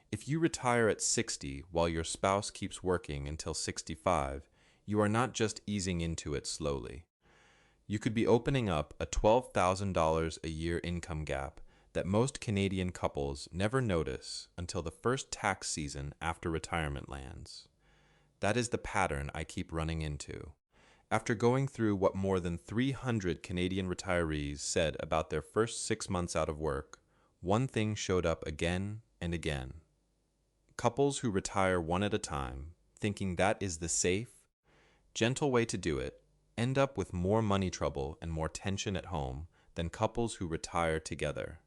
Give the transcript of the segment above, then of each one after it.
If you retire at 60 while your spouse keeps working until 65, you are not just easing into it slowly. You could be opening up a $12,000 a year income gap that most Canadian couples never notice until the first tax season after retirement lands. That is the pattern I keep running into. After going through what more than 300 Canadian retirees said about their first 6 months out of work, one thing showed up again and again. Couples who retire one at a time, thinking that is the safe, gentle way to do it, end up with more money trouble and more tension at home than couples who retire together.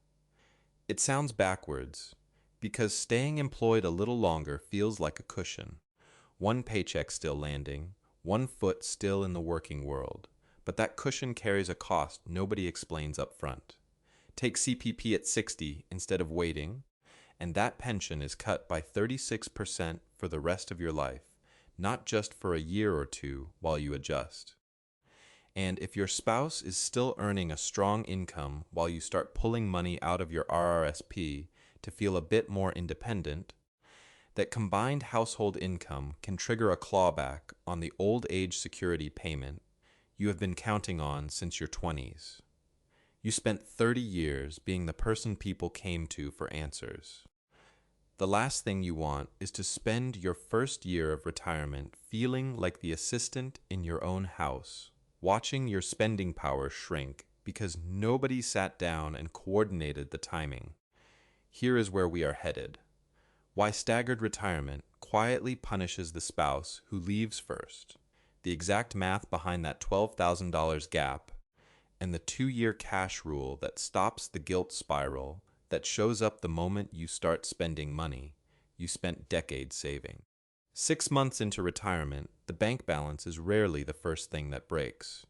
It sounds backwards, because staying employed a little longer feels like a cushion. One paycheck still landing, one foot still in the working world, but that cushion carries a cost nobody explains up front. Take CPP at 60 instead of waiting, and that pension is cut by 36% for the rest of your life, not just for a year or two while you adjust. And if your spouse is still earning a strong income while you start pulling money out of your RRSP to feel a bit more independent, that combined household income can trigger a clawback on the old age security payment you have been counting on since your 20s. You spent 30 years being the person people came to for answers. The last thing you want is to spend your first year of retirement feeling like the assistant in your own house, watching your spending power shrink because nobody sat down and coordinated the timing. Here is where we are headed. Why staggered retirement quietly punishes the spouse who leaves first, the exact math behind that $12,000 gap, and the 2-year cash rule that stops the guilt spiral that shows up the moment you start spending money you spent decades saving. 6 months into retirement, the bank balance is rarely the first thing that breaks.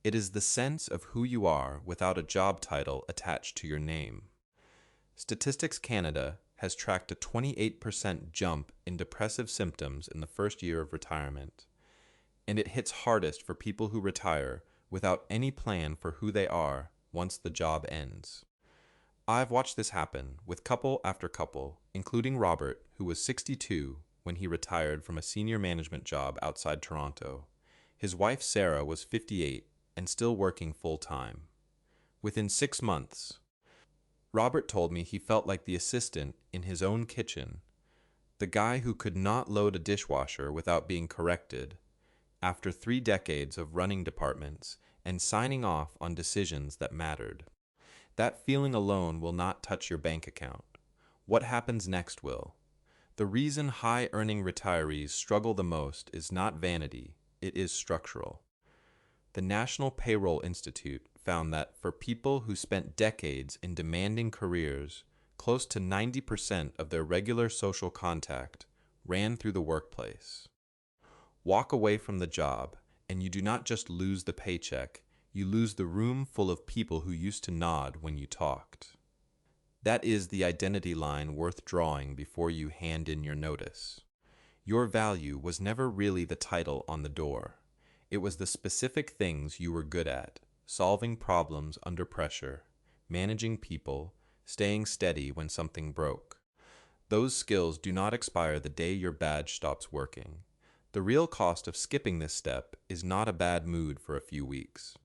It is the sense of who you are without a job title attached to your name. Statistics Canada has tracked a 28% jump in depressive symptoms in the first year of retirement, and it hits hardest for people who retire without any plan for who they are once the job ends. I've watched this happen with couple after couple, including Robert, who was 62 when he retired from a senior management job outside Toronto. His wife Sarah was 58 and still working full-time. Within 6 months, Robert told me he felt like the assistant in his own kitchen, the guy who could not load a dishwasher without being corrected, after 3 decades of running departments and signing off on decisions that mattered. That feeling alone will not touch your bank account. What happens next will. The reason high-earning retirees struggle the most is not vanity, it is structural. The National Payroll Institute found that for people who spent decades in demanding careers, close to 90% of their regular social contact ran through the workplace. Walk away from the job, and you do not just lose the paycheck, you lose the room full of people who used to nod when you talked. That is the identity line worth drawing before you hand in your notice. Your value was never really the title on the door. It was the specific things you were good at, solving problems under pressure, managing people, staying steady when something broke. Those skills do not expire the day your badge stops working. The real cost of skipping this step is not a bad mood for a few weeks.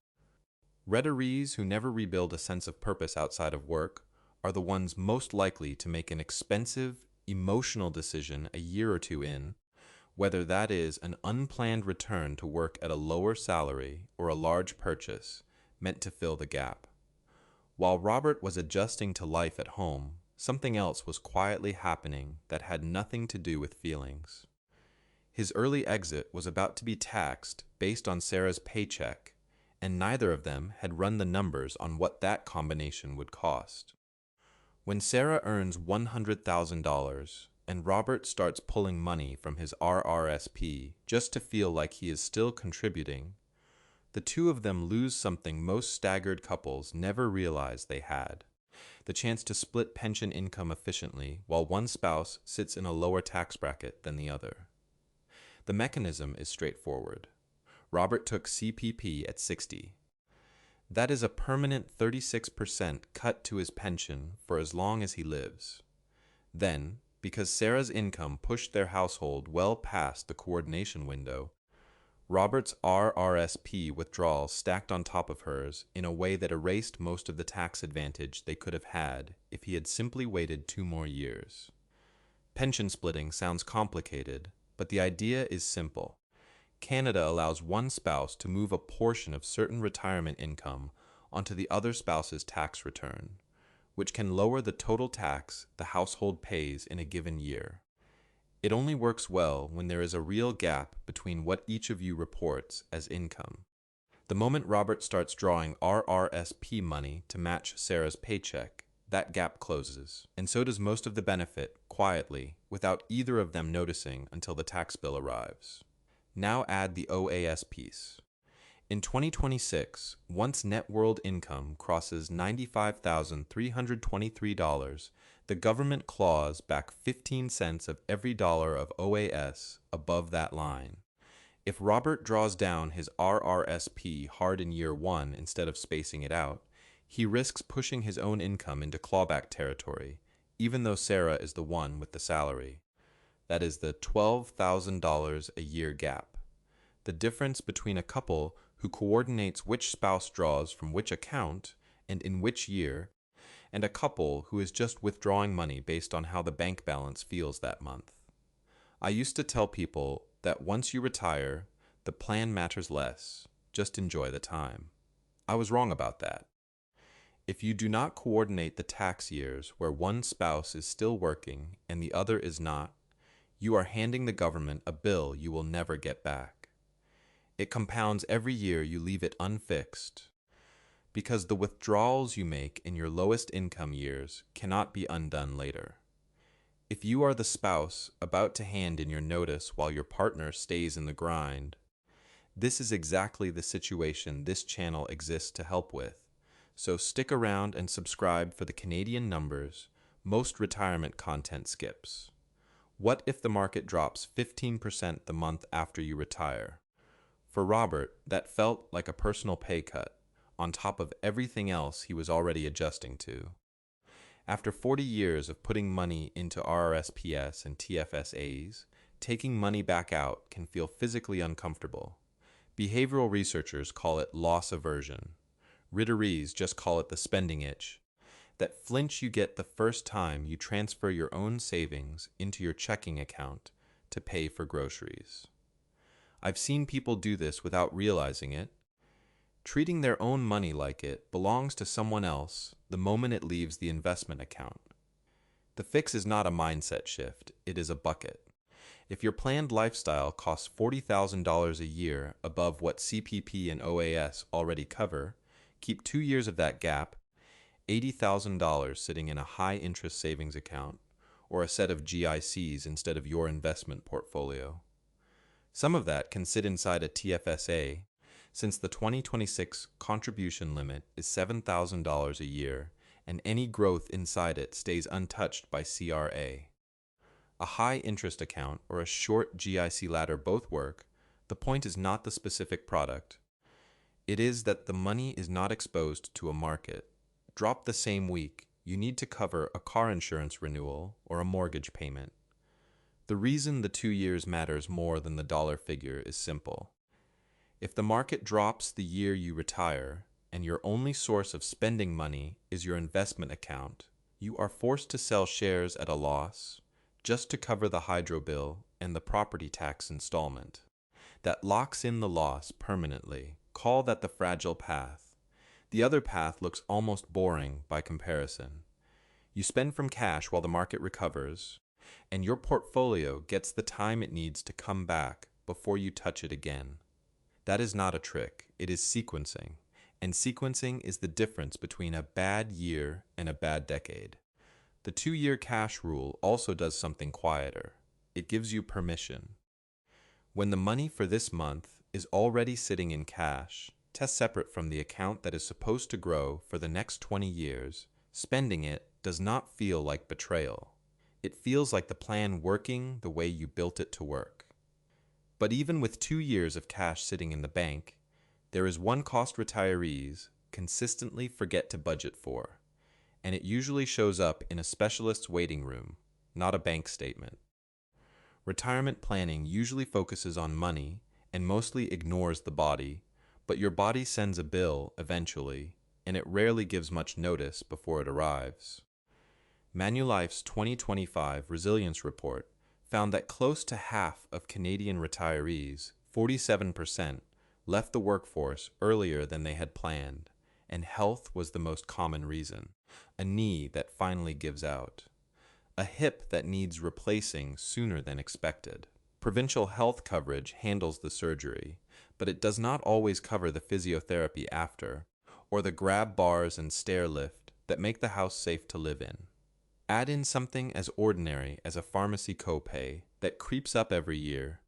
Retirees who never rebuild a sense of purpose outside of work are the ones most likely to make an expensive, emotional decision a year or two in, whether that is an unplanned return to work at a lower salary or a large purchase meant to fill the gap. While Robert was adjusting to life at home, something else was quietly happening that had nothing to do with feelings. His early exit was about to be taxed based on Sarah's paycheck, and neither of them had run the numbers on what that combination would cost. When Sarah earns $100,000 and Robert starts pulling money from his RRSP just to feel like he is still contributing, the two of them lose something most staggered couples never realized they had: the chance to split pension income efficiently while one spouse sits in a lower tax bracket than the other. The mechanism is straightforward. Robert took CPP at 60. That is a permanent 36% cut to his pension for as long as he lives. Then, Because Sarah's income pushed their household well past the coordination window, Robert's RRSP withdrawal stacked on top of hers in a way that erased most of the tax advantage they could have had if he had simply waited 2 more years. Pension splitting sounds complicated, but the idea is simple. Canada allows one spouse to move a portion of certain retirement income onto the other spouse's tax return, which can lower the total tax the household pays in a given year. It only works well when there is a real gap between what each of you reports as income. The moment Robert starts drawing RRSP money to match Sarah's paycheck, that gap closes, and so does most of the benefit, quietly, without either of them noticing until the tax bill arrives. Now add the OAS piece. In 2026, once net world income crosses $95,323, the government claws back 15 cents of every dollar of OAS above that line. If Robert draws down his RRSP hard in year 1 instead of spacing it out, he risks pushing his own income into clawback territory, even though Sarah is the one with the salary. That is the $12,000 a year gap. The difference between a couple who coordinates which spouse draws from which account and in which year, and a couple who is just withdrawing money based on how the bank balance feels that month. I used to tell people that once you retire, the plan matters less, just enjoy the time. I was wrong about that. If you do not coordinate the tax years where one spouse is still working and the other is not, you are handing the government a bill you will never get back. It compounds every year you leave it unfixed, because the withdrawals you make in your lowest income years cannot be undone later. If you are the spouse about to hand in your notice while your partner stays in the grind, this is exactly the situation this channel exists to help with. So stick around and subscribe for the Canadian numbers most retirement content skips. What if the market drops 15% the month after you retire? For Robert, that felt like a personal pay cut, on top of everything else he was already adjusting to. After 40 years of putting money into RRSPs and TFSAs, taking money back out can feel physically uncomfortable. Behavioral researchers call it loss aversion. Retirees just call it the spending itch. That flinch you get the first time you transfer your own savings into your checking account to pay for groceries. I've seen people do this without realizing it. Treating their own money like it belongs to someone else the moment it leaves the investment account. The fix is not a mindset shift, it is a bucket. If your planned lifestyle costs $40,000 a year above what CPP and OAS already cover, keep 2 years of that gap, $80,000 sitting in a high-interest savings account, or a set of GICs instead of your investment portfolio. Some of that can sit inside a TFSA, since the 2026 contribution limit is $7,000 a year, and any growth inside it stays untouched by CRA. A high-interest account or a short GIC ladder both work. The point is not the specific product. It is that the money is not exposed to a market. Drop the same week, you need to cover a car insurance renewal or a mortgage payment. The reason the 2 years matters more than the dollar figure is simple. If the market drops the year you retire, and your only source of spending money is your investment account, you are forced to sell shares at a loss just to cover the hydro bill and the property tax installment. That locks in the loss permanently. Call that the fragile path. The other path looks almost boring by comparison. You spend from cash while the market recovers, and your portfolio gets the time it needs to come back before you touch it again. That is not a trick, it is sequencing, and sequencing is the difference between a bad year and a bad decade. The 2-year cash rule also does something quieter. It gives you permission. When the money for this month is already sitting in cash, test separate from the account that is supposed to grow for the next 20 years, spending it does not feel like betrayal. It feels like the plan working the way you built it to work. But even with 2 years of cash sitting in the bank, there is one cost retirees consistently forget to budget for, and it usually shows up in a specialist's waiting room, not a bank statement. Retirement planning usually focuses on money and mostly ignores the body, but your body sends a bill eventually, and it rarely gives much notice before it arrives. Manulife's 2025 Resilience Report found that close to half of Canadian retirees, 47%, left the workforce earlier than they had planned, and health was the most common reason. A knee that finally gives out. A hip that needs replacing sooner than expected. Provincial health coverage handles the surgery, but it does not always cover the physiotherapy after, or the grab bars and stair lift that make the house safe to live in. Add in something as ordinary as a pharmacy copay that creeps up every year,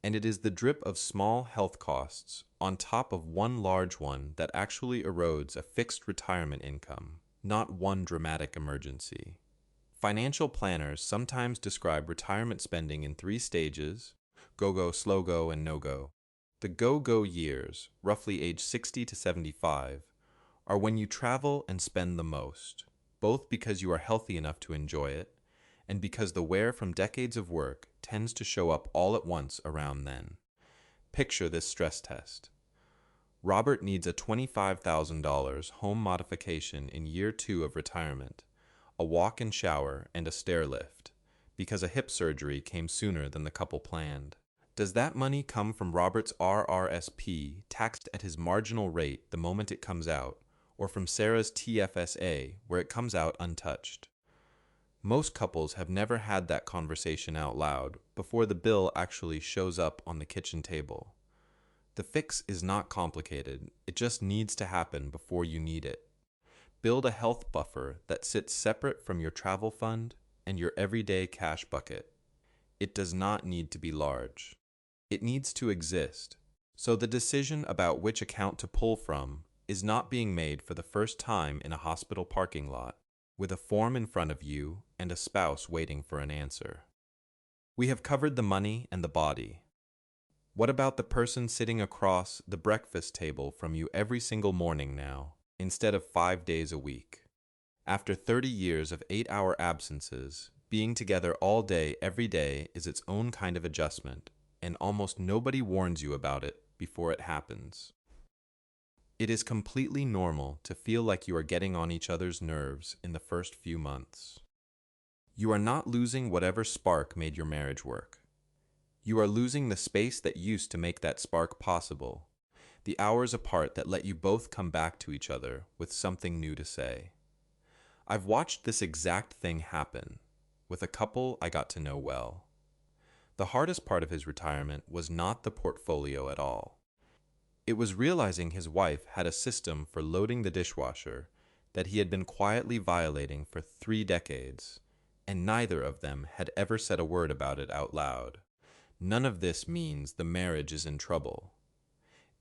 and it is the drip of small health costs on top of one large one that actually erodes a fixed retirement income, not one dramatic emergency. Financial planners sometimes describe retirement spending in 3 stages: go-go, slow-go, and no-go. The go-go years, roughly age 60 to 75, are when you travel and spend the most, both because you are healthy enough to enjoy it, and because the wear from decades of work tends to show up all at once around then. Picture this stress test. Robert needs a $25,000 home modification in year 2 of retirement, a walk-in shower, and a stair lift, because a hip surgery came sooner than the couple planned. Does that money come from Robert's RRSP, taxed at his marginal rate the moment it comes out, or from Sarah's TFSA, where it comes out untouched? Most couples have never had that conversation out loud before the bill actually shows up on the kitchen table. The fix is not complicated, it just needs to happen before you need it. Build a health buffer that sits separate from your travel fund and your everyday cash bucket. It does not need to be large. It needs to exist, so the decision about which account to pull from is not being made for the first time in a hospital parking lot, with a form in front of you and a spouse waiting for an answer. We have covered the money and the body. What about the person sitting across the breakfast table from you every single morning now, instead of 5 days a week? After 30 years of 8-hour absences, being together all day every day is its own kind of adjustment, and almost nobody warns you about it before it happens. It is completely normal to feel like you are getting on each other's nerves in the first few months. You are not losing whatever spark made your marriage work. You are losing the space that used to make that spark possible, the hours apart that let you both come back to each other with something new to say. I've watched this exact thing happen with a couple I got to know well. The hardest part of his retirement was not the portfolio at all. It was realizing his wife had a system for loading the dishwasher that he had been quietly violating for 3 decades, and neither of them had ever said a word about it out loud. None of this means the marriage is in trouble.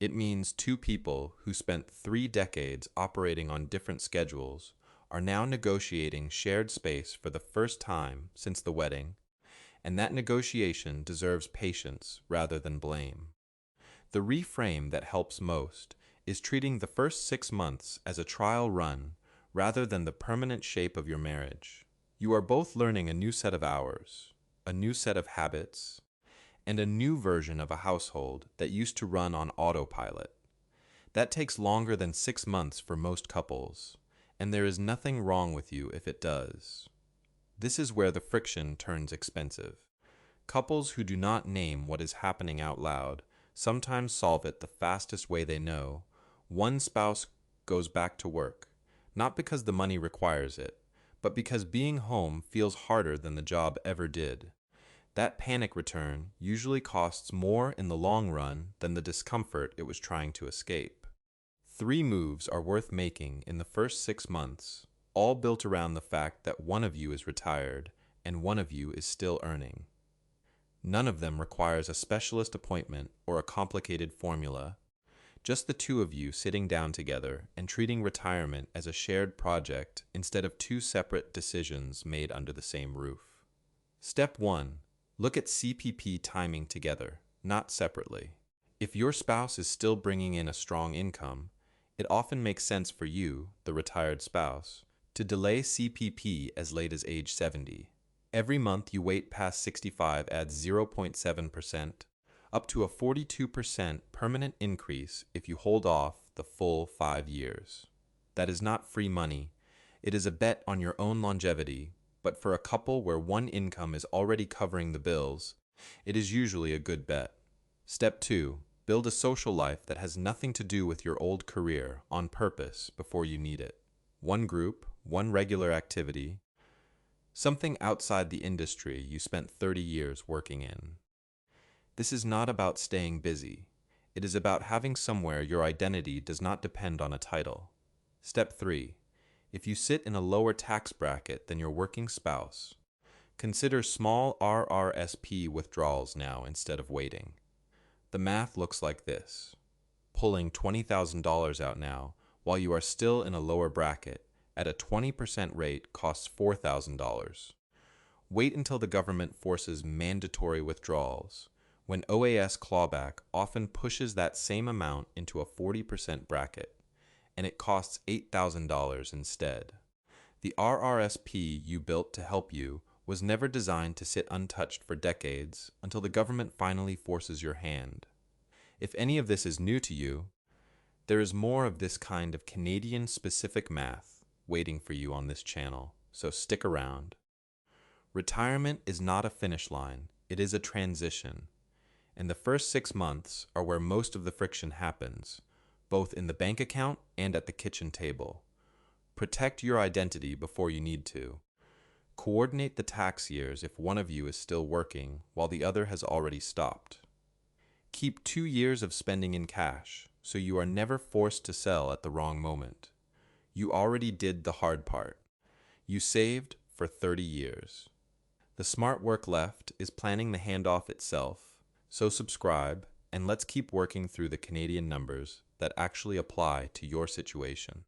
It means 2 people who spent 3 decades operating on different schedules are now negotiating shared space for the first time since the wedding, and that negotiation deserves patience rather than blame. The reframe that helps most is treating the first 6 months as a trial run rather than the permanent shape of your marriage. You are both learning a new set of hours, a new set of habits, and a new version of a household that used to run on autopilot. That takes longer than 6 months for most couples, and there is nothing wrong with you if it does. This is where the friction turns expensive. Couples who do not name what is happening out loud sometimes solve it the fastest way they know. One spouse goes back to work, not because the money requires it, but because being home feels harder than the job ever did. That panic return usually costs more in the long run than the discomfort it was trying to escape. 3 moves are worth making in the first 6 months, all built around the fact that one of you is retired and one of you is still earning. None of them requires a specialist appointment or a complicated formula. Just the 2 of you sitting down together and treating retirement as a shared project instead of 2 separate decisions made under the same roof. Step 1. Look at CPP timing together, not separately. If your spouse is still bringing in a strong income, it often makes sense for you, the retired spouse, to delay CPP as late as age 70. Every month you wait past 65 adds 0.7%, up to a 42% permanent increase if you hold off the full 5 years. That is not free money. It is a bet on your own longevity, but for a couple where one income is already covering the bills, it is usually a good bet. Step 2. Build a social life that has nothing to do with your old career on purpose before you need it. One group, one regular activity, something outside the industry you spent 30 years working in. This is not about staying busy. It is about having somewhere your identity does not depend on a title. Step 3. If you sit in a lower tax bracket than your working spouse, consider small RRSP withdrawals now instead of waiting. The math looks like this. Pulling $20,000 out now while you are still in a lower bracket at a 20% rate costs $4,000. Wait until the government forces mandatory withdrawals, when OAS clawback often pushes that same amount into a 40% bracket, and it costs $8,000 instead. The RRSP you built to help you was never designed to sit untouched for decades until the government finally forces your hand. If any of this is new to you, there is more of this kind of Canadian-specific math waiting for you on this channel, so stick around. Retirement is not a finish line, it is a transition. And the first 6 months are where most of the friction happens, both in the bank account and at the kitchen table. Protect your identity before you need to. Coordinate the tax years if one of you is still working while the other has already stopped. Keep 2 years of spending in cash so you are never forced to sell at the wrong moment. You already did the hard part. You saved for 30 years. The smart work left is planning the handoff itself, so subscribe and let's keep working through the Canadian numbers that actually apply to your situation.